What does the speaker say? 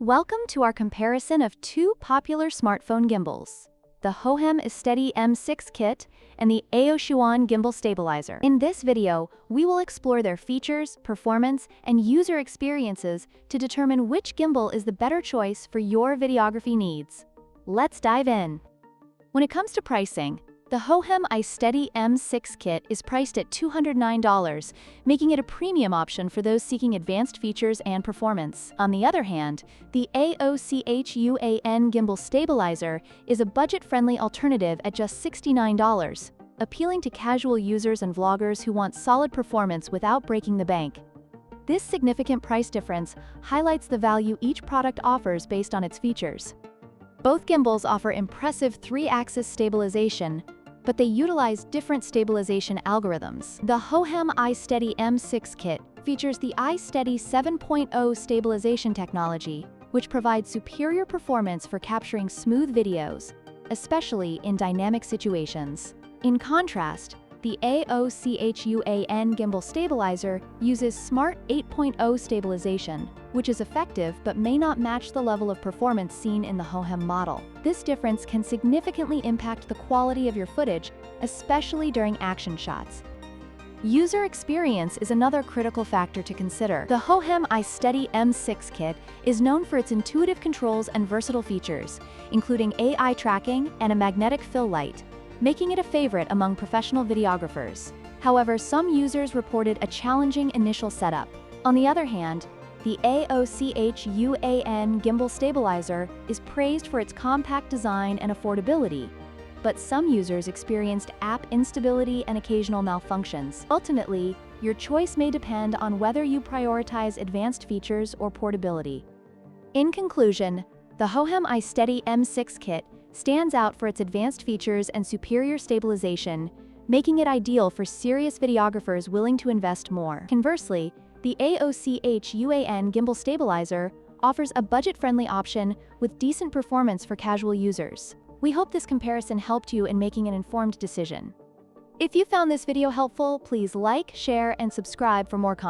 Welcome to our comparison of two popular smartphone gimbals, the Hohem iSteady M6 kit and the AOCHUAN Gimbal Stabilizer. In this video, we will explore their features, performance, and user experiences to determine which gimbal is the better choice for your videography needs. Let's dive in. When it comes to pricing, the Hohem iSteady M6 kit is priced at $209, making it a premium option for those seeking advanced features and performance. On the other hand, the AOCHUAN Gimbal Stabilizer is a budget-friendly alternative at just $69, appealing to casual users and vloggers who want solid performance without breaking the bank. This significant price difference highlights the value each product offers based on its features. Both gimbals offer impressive 3-axis stabilization, but they utilize different stabilization algorithms. The Hohem iSteady M6 kit features the iSteady 7.0 stabilization technology, which provides superior performance for capturing smooth videos, especially in dynamic situations. In contrast, the AOCHUAN Gimbal Stabilizer uses Smart 8.0 stabilization, which is effective but may not match the level of performance seen in the Hohem model. This difference can significantly impact the quality of your footage, especially during action shots. User experience is another critical factor to consider. The Hohem iSteady M6 kit is known for its intuitive controls and versatile features, including AI tracking and a magnetic fill light, making it a favorite among professional videographers. However, some users reported a challenging initial setup. On the other hand, the AOCHUAN Gimbal Stabilizer is praised for its compact design and affordability, but some users experienced app instability and occasional malfunctions. Ultimately, your choice may depend on whether you prioritize advanced features or portability. In conclusion, the Hohem iSteady M6 kit stands out for its advanced features and superior stabilization, making it ideal for serious videographers willing to invest more. Conversely, the AOCHUAN Gimbal Stabilizer offers a budget-friendly option with decent performance for casual users. We hope this comparison helped you in making an informed decision. If you found this video helpful, please like, share, and subscribe for more content.